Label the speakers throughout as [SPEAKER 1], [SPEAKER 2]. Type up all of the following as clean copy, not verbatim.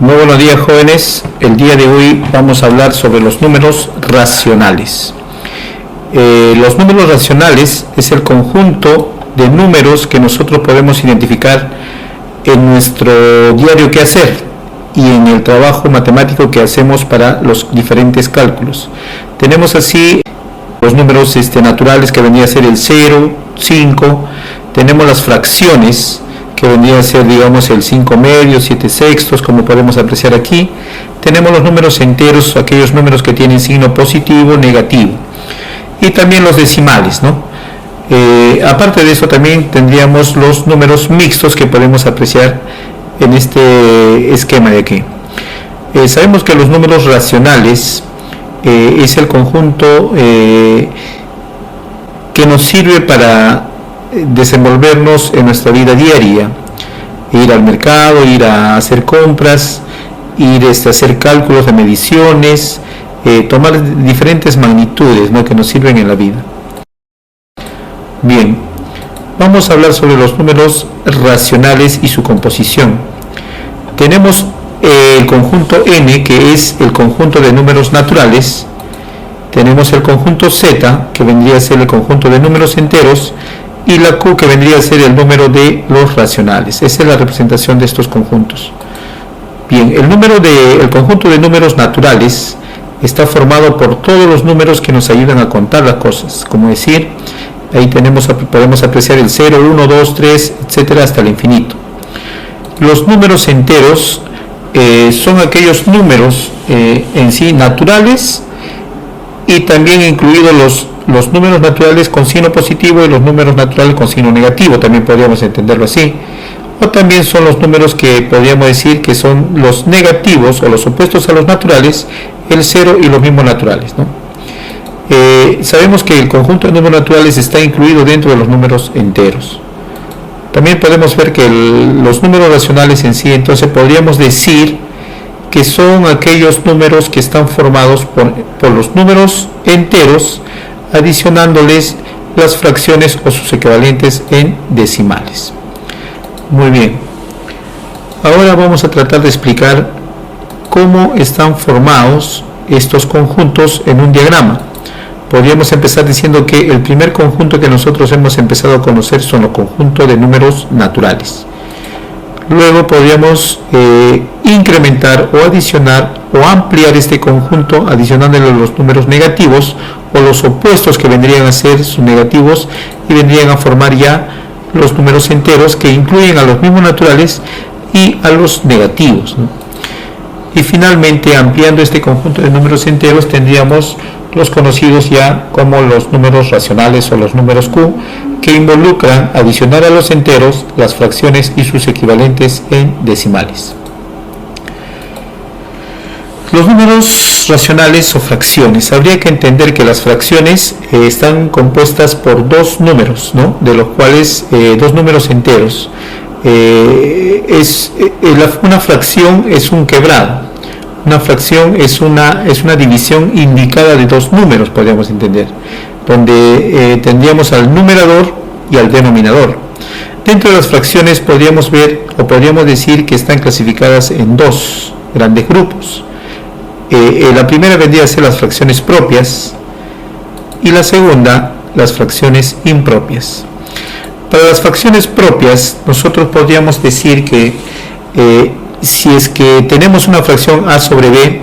[SPEAKER 1] Muy buenos días, jóvenes. El día de hoy vamos a hablar sobre los números racionales. Los números racionales es el conjunto de números que nosotros podemos identificar en nuestro diario quehacer y en el trabajo matemático que hacemos para los diferentes cálculos. Tenemos así los números naturales, que vendría a ser el 0, 5. Tenemos las fracciones, que vendría a ser, digamos, el 5 medios, 7 sextos, como podemos apreciar aquí. Tenemos los números enteros, aquellos números que tienen signo positivo, negativo. Y también los decimales, ¿no? Aparte de eso, también tendríamos los números mixtos que podemos apreciar en este esquema de aquí. Sabemos que los números racionales es el conjunto que nos sirve para desenvolvernos en nuestra vida diaria, ir al mercado, ir a hacer compras, ir a hacer cálculos de mediciones, tomar diferentes magnitudes, ¿no?, que nos sirven en la vida. Bien, vamos a hablar sobre los números racionales y su composición. Tenemos el conjunto n, que es el conjunto de números naturales. Tenemos el conjunto z, que vendría a ser el conjunto de números enteros, y la q, que vendría a ser el número de los racionales. Esa es la representación de estos conjuntos. Bien, el conjunto de números naturales está formado por todos los números que nos ayudan a contar las cosas. Como decir, ahí podemos apreciar el 0, 1, 2, 3, etcétera, hasta el infinito. Los números enteros son aquellos números en sí naturales, y también incluidos los números naturales con signo positivo y los números naturales con signo negativo, también podríamos entenderlo así. O también son los números que podríamos decir que son los negativos o los opuestos a los naturales, el 0 y los mismos naturales, ¿no? Sabemos que el conjunto de números naturales está incluido dentro de los números enteros. También podemos ver que los números racionales en sí, entonces podríamos decir que son aquellos números que están formados por los números enteros, adicionándoles las fracciones o sus equivalentes en decimales. Muy bien, ahora vamos a tratar de explicar cómo están formados estos conjuntos en un diagrama. Podríamos empezar diciendo que el primer conjunto que nosotros hemos empezado a conocer son los conjuntos de números naturales. Luego podríamos incrementar o adicionar o ampliar este conjunto adicionándole los números negativos o los opuestos, que vendrían a ser sus negativos, y vendrían a formar ya los números enteros, que incluyen a los mismos naturales y a los negativos, ¿no? Y finalmente, ampliando este conjunto de números enteros, tendríamos los conocidos ya como los números racionales o los números Q, que involucran adicionar a los enteros las fracciones y sus equivalentes en decimales. Los números racionales o fracciones. Habría que entender que las fracciones están compuestas por dos números, ¿no?, de los cuales dos números enteros. Una fracción es un quebrado. Una fracción es una división indicada de dos números, podríamos entender, donde tendríamos al numerador y al denominador. Dentro de las fracciones podríamos ver o podríamos decir que están clasificadas en dos grandes grupos. La primera vendría a ser las fracciones propias y la segunda las fracciones impropias. Para las fracciones propias, nosotros podríamos decir que si es que tenemos una fracción a sobre b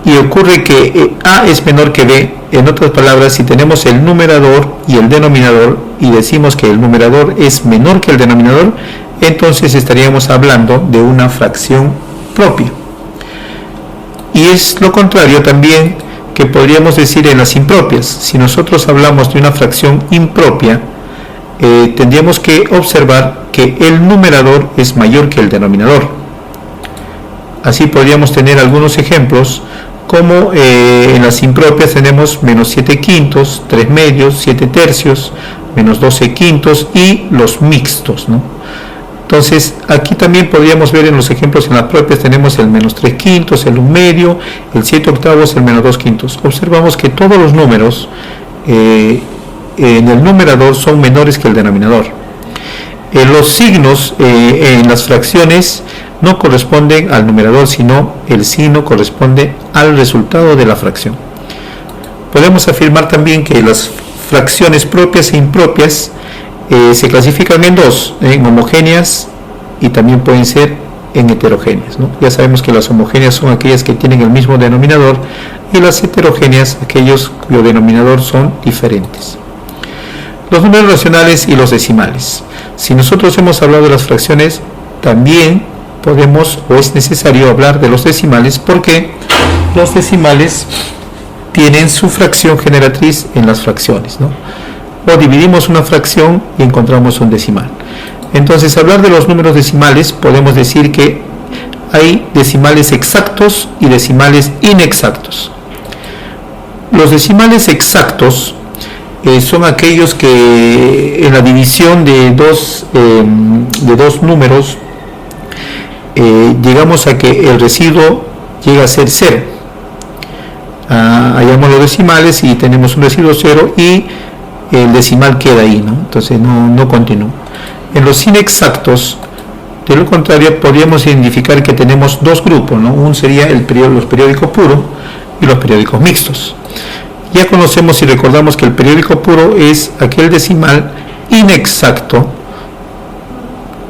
[SPEAKER 1] y ocurre que a es menor que b, en otras palabras, si tenemos el numerador y el denominador y decimos que el numerador es menor que el denominador, entonces estaríamos hablando de una fracción propia. Y es lo contrario también que podríamos decir en las impropias. Si nosotros hablamos de una fracción impropia, tendríamos que observar que el numerador es mayor que el denominador. Así podríamos tener algunos ejemplos, como en las impropias tenemos menos 7 quintos, 3 medios, 7 tercios, menos 12 quintos y los mixtos, ¿no? Entonces, aquí también podríamos ver en los ejemplos en las propias tenemos el menos 3 quintos, el 1 medio, el 7 octavos, el menos 2 quintos. Observamos que todos los números en el numerador son menores que el denominador. Los signos en las fracciones no corresponden al numerador, sino el signo corresponde al resultado de la fracción. Podemos afirmar también que las fracciones propias e impropias se clasifican en dos, en homogéneas y también pueden ser en heterogéneas, ¿no? Ya sabemos que las homogéneas son aquellas que tienen el mismo denominador y las heterogéneas aquellos cuyo denominador son diferentes. Los números racionales y los decimales. Si nosotros hemos hablado de las fracciones, también podemos o es necesario hablar de los decimales, porque los decimales tienen su fracción generatriz en las fracciones, ¿no? O dividimos una fracción y encontramos un decimal. Entonces, hablar de los números decimales, podemos decir que hay decimales exactos y decimales inexactos. Los decimales exactos son aquellos que en la división de dos números llegamos a que el residuo llega a ser 0. Hallamos los decimales y tenemos un residuo 0 y el decimal queda ahí, ¿no? Entonces no continúa. En los inexactos, de lo contrario, podríamos identificar que tenemos dos grupos, ¿no? Uno sería los periódicos puros y los periódicos mixtos. Ya conocemos y recordamos que el periódico puro es aquel decimal inexacto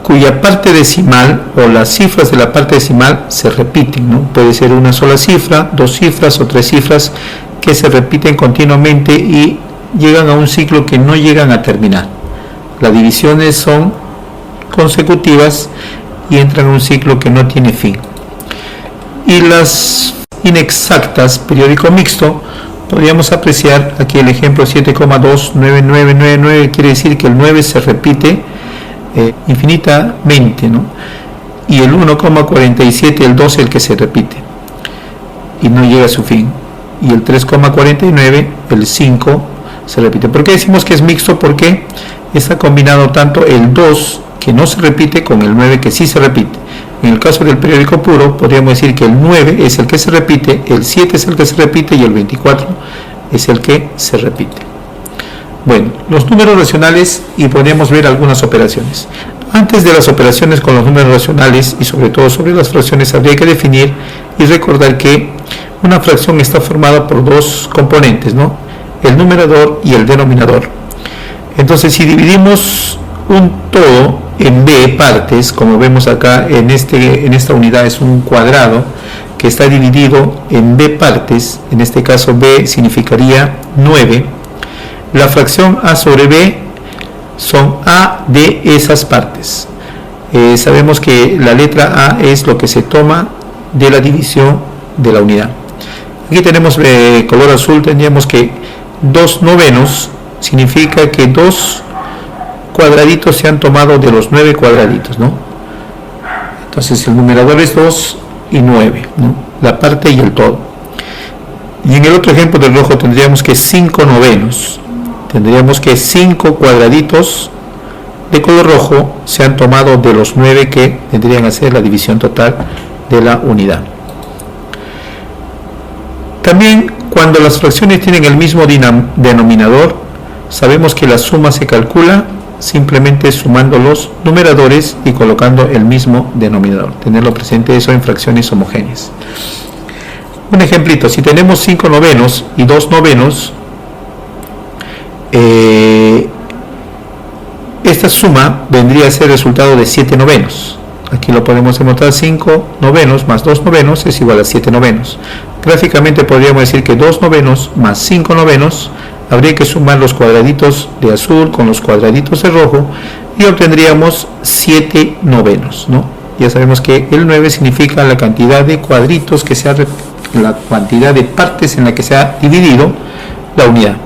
[SPEAKER 1] cuya parte decimal o las cifras de la parte decimal se repiten, ¿no? Puede ser una sola cifra, dos cifras o tres cifras que se repiten continuamente y llegan a un ciclo que no llegan a terminar. Las divisiones son consecutivas y entran en un ciclo que no tiene fin. Y las inexactas, periódico mixto, podríamos apreciar aquí el ejemplo 7,29999, quiere decir que el 9 se repite infinitamente, ¿no? Y el 1,47, el 2 es el que se repite y no llega a su fin. Y el 3,49, el 5 se repite. ¿Por qué decimos que es mixto? Porque está combinado tanto el 2 que no se repite con el 9 que sí se repite. En el caso del periódico puro podríamos decir que el 9 es el que se repite, el 7 es el que se repite y el 24 es el que se repite. Bueno, los números racionales, y podemos ver algunas operaciones. Antes de las operaciones con los números racionales y sobre todo sobre las fracciones, habría que definir y recordar que una fracción está formada por dos componentes, ¿no? El numerador y el denominador. Entonces, si dividimos un todo en b partes, como vemos acá en esta unidad es un cuadrado que está dividido en b partes, en este caso b significaría 9, la fracción a sobre b son a de esas partes. Sabemos que la letra a es lo que se toma de la división de la unidad. Aquí tenemos color azul, tendríamos que 2 novenos significa que 2 cuadraditos se han tomado de los 9 cuadraditos, ¿no? Entonces el numerador es 2 y 9, ¿no? La parte y el todo. Y en el otro ejemplo del rojo tendríamos que 5 novenos. Tendríamos que 5 cuadraditos de color rojo se han tomado de los 9 que tendrían a ser la división total de la unidad. También cuando las fracciones tienen el mismo denominador, sabemos que la suma se calcula simplemente sumando los numeradores y colocando el mismo denominador. Tenerlo presente eso en fracciones homogéneas. Un ejemplito, si tenemos 5 novenos y 2 novenos, esta suma vendría a ser el resultado de 7 novenos. Aquí lo podemos demostrar, 5 novenos más 2 novenos es igual a 7 novenos. Gráficamente podríamos decir que 2 novenos más 5 novenos, habría que sumar los cuadraditos de azul con los cuadraditos de rojo y obtendríamos 7 novenos, ¿no? Ya sabemos que el 9 significa la cantidad de cuadritos que se ha, la cantidad de partes en la que se ha dividido la unidad.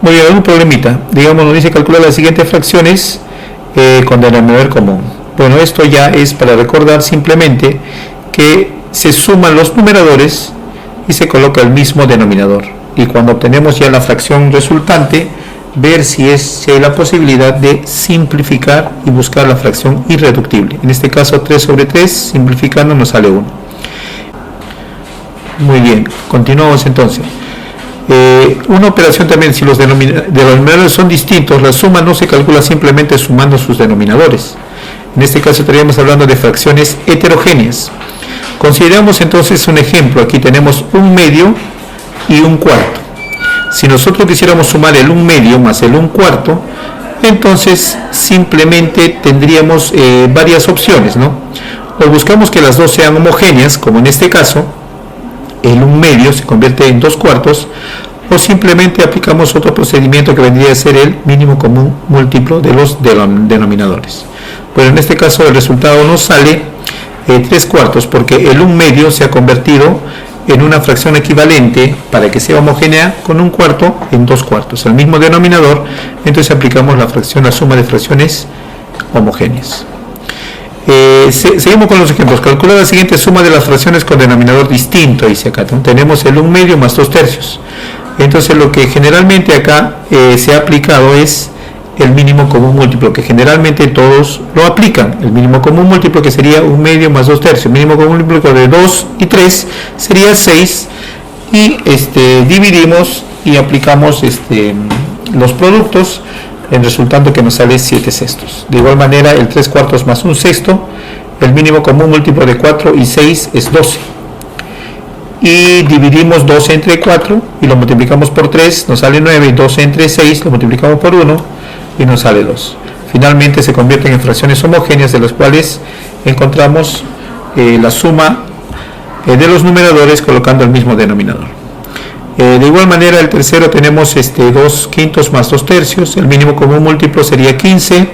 [SPEAKER 1] Muy bien, un problemita. Digamos, nos dice calcular las siguientes fracciones con denominador común. Bueno, esto ya es para recordar simplemente que se suman los numeradores y se coloca el mismo denominador. Y cuando obtenemos ya la fracción resultante, ver si hay la posibilidad de simplificar y buscar la fracción irreductible. En este caso 3 sobre 3, simplificando nos sale 1. Muy bien, continuamos entonces. Una operación también, si los denominadores son distintos, la suma no se calcula simplemente sumando sus denominadores. En este caso estaríamos hablando de fracciones heterogéneas. Consideramos entonces un ejemplo. Aquí tenemos un medio y un cuarto. Si nosotros quisiéramos sumar el 1/2 más el 1/4, entonces simplemente tendríamos varias opciones, ¿no? O buscamos que las dos sean homogéneas, como en este caso, el 1/2 se convierte en 2/4, o simplemente aplicamos otro procedimiento que vendría a ser el mínimo común múltiplo de los denominadores. Pero en este caso el resultado nos sale 3/4, porque el 1/2 se ha convertido en una fracción equivalente para que sea homogénea con 1/4 en 2/4, el mismo denominador. Entonces aplicamos la suma de fracciones homogéneas. Seguimos con los ejemplos. Calcula la siguiente suma de las fracciones con denominador distinto, dice acá, ¿no? Tenemos el 1/2 más 2/3. Entonces lo que generalmente acá se ha aplicado es el mínimo común múltiplo, que generalmente todos lo aplican. El mínimo común múltiplo, que sería 1/2 más 2/3. El mínimo común múltiplo de 2 y 3 sería 6. Y dividimos y aplicamos los productos, en resultando que nos sale 7/6. De igual manera, el 3/4 más 1/6, el mínimo común múltiplo de 4 y 6 es 12. Y dividimos 12 entre 4 y lo multiplicamos por 3, nos sale 9, y 12 entre 6 lo multiplicamos por 1 y nos sale 2. Finalmente se convierten en fracciones homogéneas, de las cuales encontramos la suma de los numeradores colocando el mismo denominador. De igual manera, el tercero tenemos 2/5 más 2/3, el mínimo común múltiplo sería 15.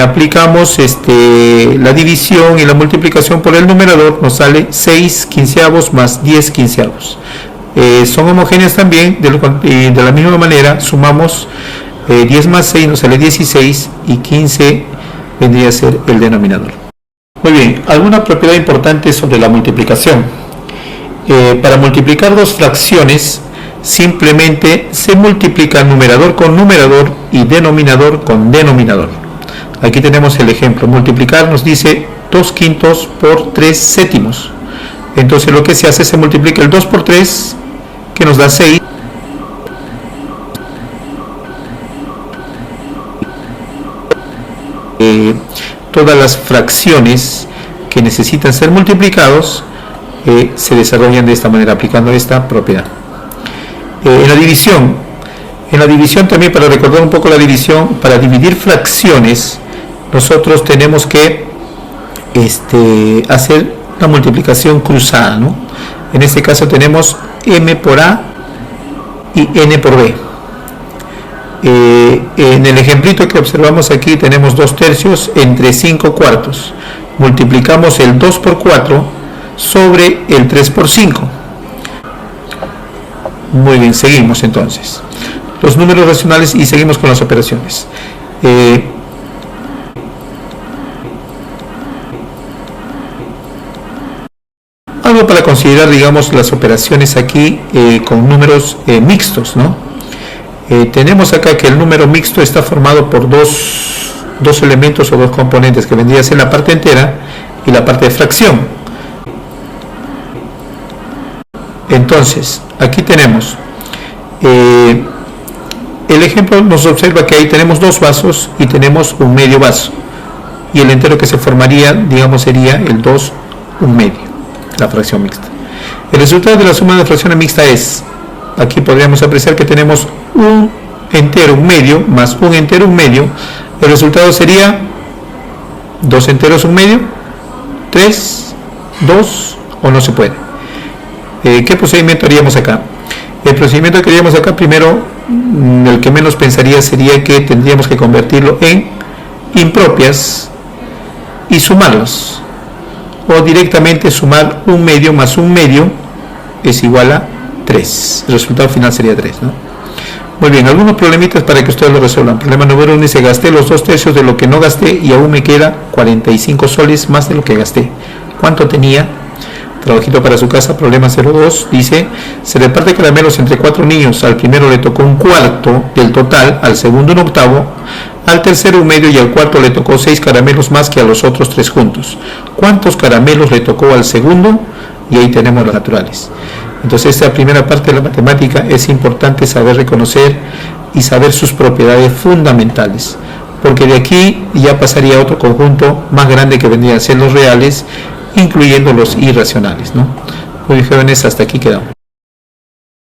[SPEAKER 1] Aplicamos la división y la multiplicación por el numerador, nos sale 6/15 más 10/15. Son homogéneas también, de la misma manera sumamos 10 más 6 nos sale 16 y 15 vendría a ser el denominador. Muy bien, alguna propiedad importante sobre la multiplicación. Para multiplicar dos fracciones simplemente se multiplica numerador con numerador y denominador con denominador. Aquí tenemos el ejemplo. Multiplicar nos dice 2/5 por 3/7. Entonces lo que se hace, se multiplica el 2 por 3, que nos da 6. Todas las fracciones que necesitan ser multiplicados se desarrollan de esta manera, aplicando esta propiedad. En la división también, para recordar un poco la división, para dividir fracciones nosotros tenemos que hacer una multiplicación cruzada, ¿no? En este caso tenemos m por a y n por b. En el ejemplito que observamos aquí tenemos 2/3 entre 5/4. Multiplicamos el 2 por 4 sobre el 3 por 5. Muy bien, seguimos entonces los números racionales y seguimos con las operaciones. Algo para considerar, digamos, las operaciones aquí con números mixtos, ¿no? Tenemos acá que el número mixto está formado por dos elementos o dos componentes, que vendría a ser la parte entera y la parte de fracción. Entonces, aquí tenemos el ejemplo, nos observa que ahí tenemos 2 vasos y tenemos un medio vaso, y el entero que se formaría, digamos, sería el 2 1/2, la fracción mixta. El resultado de la suma de fracciones mixta es, aquí podríamos apreciar que tenemos un entero 1/2 más un entero 1/2. El resultado sería 2 enteros 1/2, 3, 2, o no se puede. ¿Qué procedimiento haríamos acá? El procedimiento que haríamos acá, primero, el que menos pensaría sería que tendríamos que convertirlo en impropias y sumarlos, o directamente sumar 1/2 más 1/2 es igual a 3. El resultado final sería 3, ¿no? Muy bien, algunos problemitas para que ustedes lo resuelvan. Problema número 1 dice: gasté los 2/3 de lo que no gasté y aún me queda 45 soles más de lo que gasté. ¿Cuánto tenía? Trabajito para su casa. Problema 02 dice: se reparte caramelos entre 4 niños. Al primero le tocó 1/4 del total, al segundo 1/8, al tercero 1/2 y al cuarto le tocó 6 caramelos más que a los otros 3 juntos. ¿Cuántos caramelos le tocó al segundo? Y ahí tenemos los naturales. Entonces esta primera parte de la matemática es importante saber reconocer y saber sus propiedades fundamentales, porque de aquí ya pasaría a otro conjunto más grande que vendrían a ser los reales, incluyendo los irracionales, ¿no? Muy bien, jóvenes, hasta aquí quedamos.